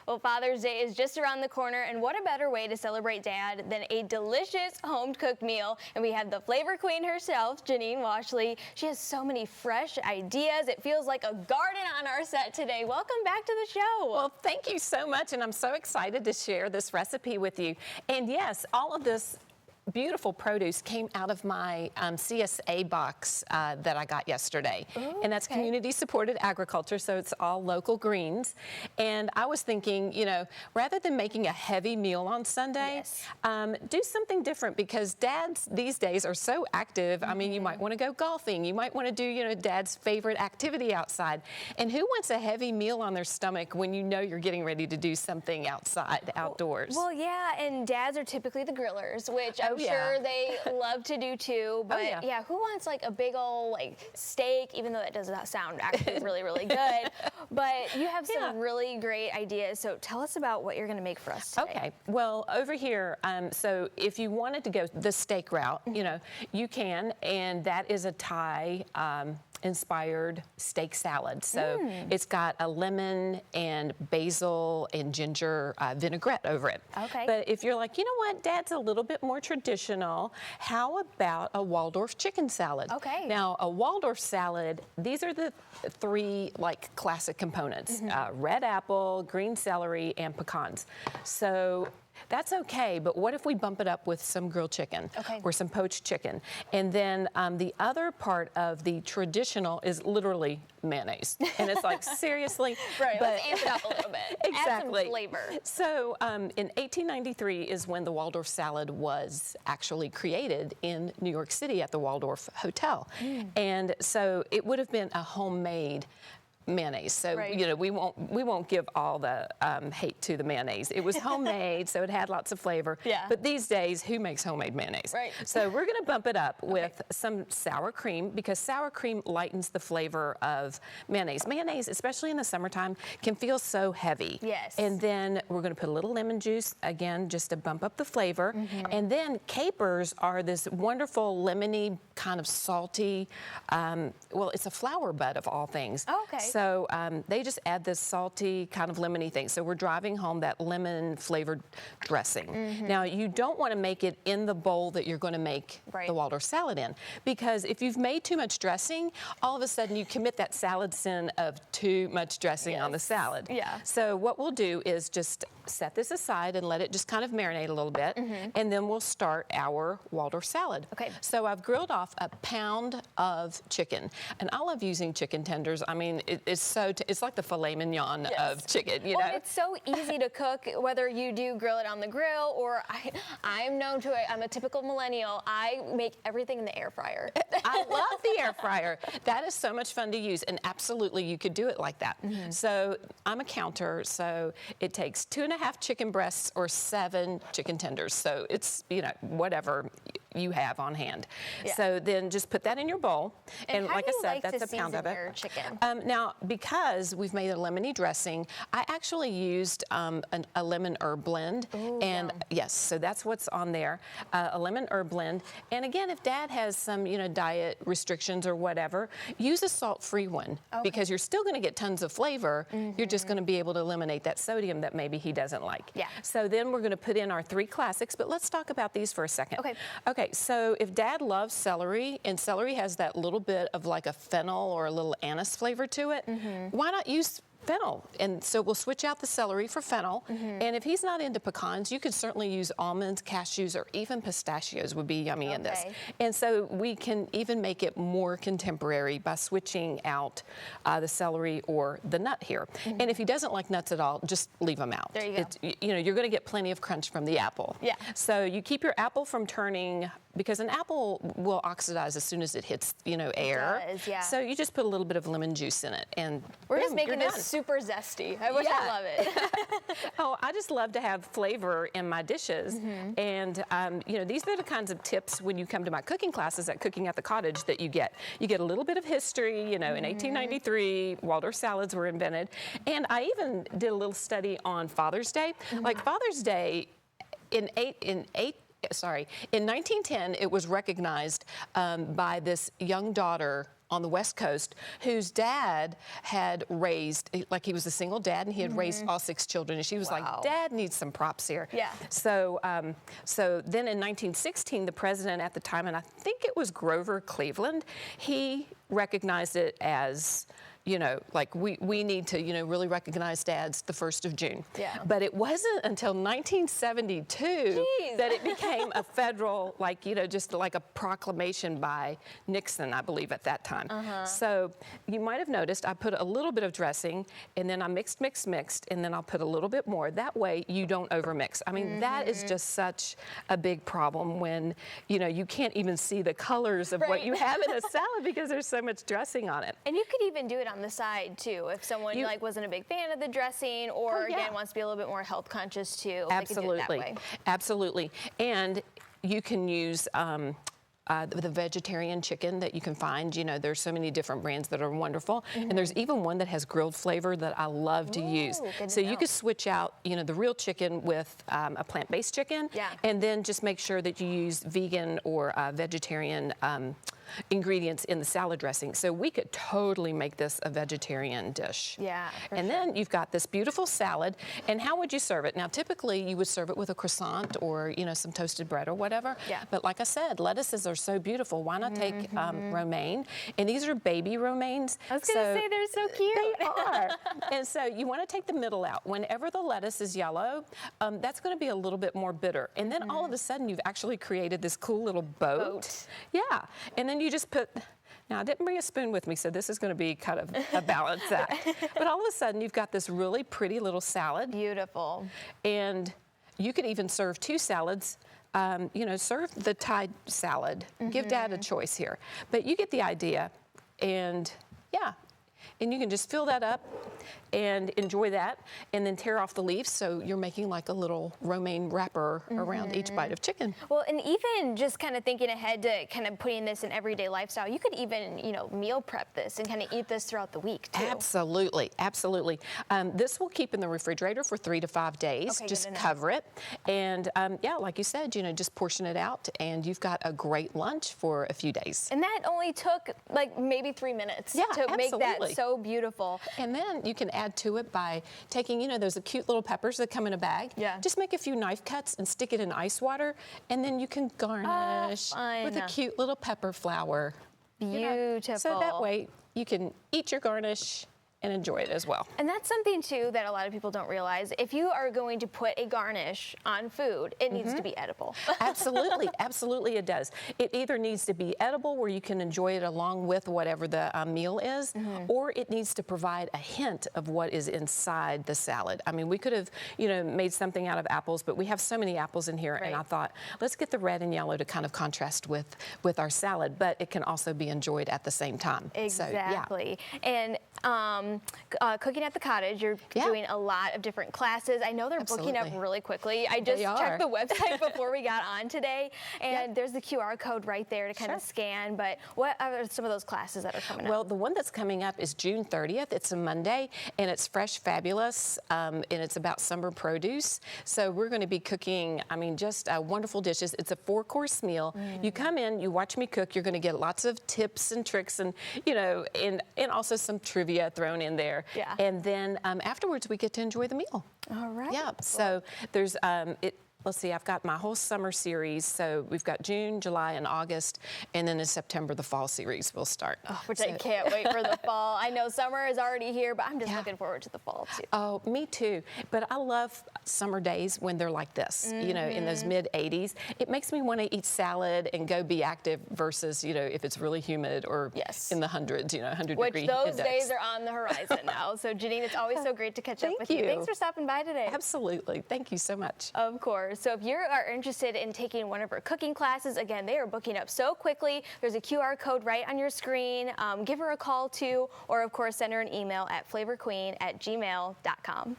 Well, Father's Day is just around the corner, and what a better way to celebrate Dad than a delicious home-cooked meal. And we have the flavor queen herself, Janine Washley. She has so many fresh ideas. It feels like a garden on our set today. Welcome back to the show. Well, thank you so much, and I'm so excited to share this recipe with you. And yes, all of this beautiful produce came out of my CSA box that I got yesterday. Ooh, and that's community supported agriculture, so it's all local greens. And I was thinking, you know, rather than making a heavy meal on Sunday, do something different, because dads these days are so active. I mean, you might want to go golfing, you might want to do, you know, dad's favorite activity outside. And who wants a heavy meal on their stomach when you know you're getting ready to do something outside, outdoors? Well, yeah, and dads are typically the grillers, which I'm sure they love to do too. But yeah, who wants like a big old like steak, even though that does not sound actually really, really good. But you have some really great ideas. So tell us about what you're going to make for us today. Okay, well, over here, so if you wanted to go the steak route, you know, you can, and that is a Thai inspired steak salad. So it's got a lemon and basil and ginger vinaigrette over it. Okay. But if you're like, you know what, Dad's a little bit more traditional, how about a Waldorf chicken salad? Okay. Now, a Waldorf salad, these are the three like classic components, red apple, green celery, and pecans. So that's okay, but what if we bump it up with some grilled chicken or some poached chicken? And then the other part of the traditional is literally mayonnaise. And it's like, seriously? Right, let's amp it up a little bit. Exactly. Add some flavor. So in 1893 is when the Waldorf salad was actually created in New York City at the Waldorf Hotel. And so it would have been a homemade mayonnaise. So you know, we won't give all the hate to the mayonnaise. It was homemade, so it had lots of flavor. But these days, who makes homemade mayonnaise? So we're going to bump it up with some sour cream, because sour cream lightens the flavor of mayonnaise. Mayonnaise, especially in the summertime, can feel so heavy. And then we're going to put a little lemon juice, again, just to bump up the flavor. And then capers are this wonderful lemony, kind of salty, well, it's a flower bud of all things. So they just add this salty, kind of lemony thing. So we're driving home that lemon flavored dressing. Now, you don't want to make it in the bowl that you're going to make the Waldorf salad in, because if you've made too much dressing, all of a sudden you commit that salad sin of too much dressing on the salad. So what we'll do is just set this aside and let it just kind of marinate a little bit, and then we'll start our Waldorf salad. So I've grilled off a pound of chicken, and I love using chicken tenders. I mean, it's like the filet mignon of chicken, you know? It's so easy to cook, whether you do grill it on the grill, or I'm known to it. I'm a typical millennial. I make everything in the air fryer. I love the air fryer. That is so much fun to use, and absolutely you could do it like that. So I'm a counter, so it takes 2.5 chicken breasts or 7 chicken tenders. So it's, you know, whatever you have on hand. So then just put that in your bowl, and like I said, that's a pound of it. Chicken? Now, because we've made a lemony dressing, I actually used a lemon herb blend. And yes, so that's what's on there, a lemon herb blend. And again, if Dad has some, you know, diet restrictions or whatever, use a salt-free one, because you're still going to get tons of flavor. You're just going to be able to eliminate that sodium that maybe he doesn't like. So then we're going to put in our 3 classics, but let's talk about these for a second. Okay, so if Dad loves celery, and celery has that little bit of like a fennel or a little anise flavor to it, why not use fennel? And so we'll switch out the celery for fennel. And if he's not into pecans, you could certainly use almonds, cashews, or even pistachios would be yummy in this. And so we can even make it more contemporary by switching out the celery or the nut here. And if he doesn't like nuts at all, just leave them out. There you go. You know, you're going to get plenty of crunch from the apple. So you keep your apple from turning, because an apple will oxidize as soon as it hits, you know, air. It does, So you just put a little bit of lemon juice in it, and we're just making this super zesty. I wish I love it. Oh, I just love to have flavor in my dishes. And, you know, these are the kinds of tips when you come to my cooking classes at Cooking at the Cottage that you get. You get a little bit of history, you know, in 1893, Waldorf salads were invented. And I even did a little study on Father's Day. Like Father's Day, in 1910, it was recognized by this young daughter on the West Coast whose dad had raised, like he was a single dad, and he had raised all 6 children. And she was like, Dad needs some props here. Yeah. So, so then in 1916, the president at the time, and I think it was Grover Cleveland, he recognized it as, you know, like we need to, you know, really recognize dads the 1st of June. Yeah. But it wasn't until 1972 that it became a federal, like, you know, just like a proclamation by Nixon, I believe, at that time. So you might have noticed I put a little bit of dressing, and then I mixed, and then I'll put a little bit more. That way you don't overmix. I mean, that is just such a big problem when, you know, you can't even see the colors of what you have in a salad because there's so much dressing on it. And you could even do it on the side too, if someone like wasn't a big fan of the dressing, or again wants to be a little bit more health conscious too. Absolutely, they could do it that way. Absolutely. And you can use the vegetarian chicken that you can find. You know, there's so many different brands that are wonderful, and there's even one that has grilled flavor that I love to use. So you could switch out, you know, the real chicken with a plant-based chicken, and then just make sure that you use vegan or vegetarian ingredients in the salad dressing. So we could totally make this a vegetarian dish. Yeah. And then you've got this beautiful salad. And how would you serve it? Now, typically you would serve it with a croissant or, you know, some toasted bread or whatever. Yeah. But like I said, lettuces are so beautiful. Why not take romaine? And these are baby romaines. I was going to say they're so cute. They are. And so you want to take the middle out. Whenever the lettuce is yellow, that's going to be a little bit more bitter. And then all of a sudden you've actually created this cool little boat. Yeah. And then you just put, now I didn't bring a spoon with me, so this is going to be kind of a balanced act. But all of a sudden you've got this really pretty little salad. Beautiful. And you could even serve 2 salads. You know, serve the Thai salad. Give Dad a choice here. But you get the idea. And yeah, and you can just fill that up and enjoy that, and then tear off the leaves, so you're making like a little romaine wrapper around each bite of chicken. Well, and even just kind of thinking ahead to kind of putting this in everyday lifestyle, you could even, you know, meal prep this and kind of eat this throughout the week too. Absolutely, absolutely. This will keep in the refrigerator for 3 to 5 days. Okay, just cover it, and yeah, like you said, you know, just portion it out, and you've got a great lunch for a few days. And that only took like maybe 3 minutes to make that so beautiful. And then you can add to it by taking, you know, those cute little peppers that come in a bag. Yeah. Just make a few knife cuts and stick it in ice water, and then you can garnish with a cute little pepper flower. Beautiful. You know? So that way you can eat your garnish and enjoy it as well. And that's something too that a lot of people don't realize. If you are going to put a garnish on food, it needs to be edible. Absolutely, absolutely it does. It either needs to be edible where you can enjoy it along with whatever the meal is, or it needs to provide a hint of what is inside the salad. I mean, we could have, you know, made something out of apples, but we have so many apples in here, and I thought, let's get the red and yellow to kind of contrast with our salad, but it can also be enjoyed at the same time. Exactly. So, yeah. And Cooking at the Cottage, you're doing a lot of different classes. I know they're booking up really quickly. I just checked the website before we got on today, and there's the QR code right there to kind of scan. But what are some of those classes that are coming up? Well, the one that's coming up is June 30th. It's a Monday, and it's Fresh Fabulous, and it's about summer produce. So we're going to be cooking, I mean, just wonderful dishes. It's a 4-course meal. You come in, you watch me cook. You're going to get lots of tips and tricks, and you know, and also some trivia thrown in there. Yeah. And then afterwards, we get to enjoy the meal. All right. Yeah. So there's let's see, I've got my whole summer series. So we've got June, July, and August, and then in September, the fall series will start. Oh, which I can't wait for the fall. I know summer is already here, but I'm just looking forward to the fall too. Oh, me too. But I love summer days when they're like this, you know, in those mid-80s. It makes me want to eat salad and go be active versus, you know, if it's really humid or in the hundreds, you know, 100-degree Which those index. days are on the horizon now. So Janine, it's always so great to catch up with you. Thanks for stopping by today. Absolutely. Thank you so much. Of course. So if you are interested in taking one of our cooking classes, again, they are booking up so quickly. There's a QR code right on your screen. Give her a call too, or of course, send her an email at flavorqueen@gmail.com.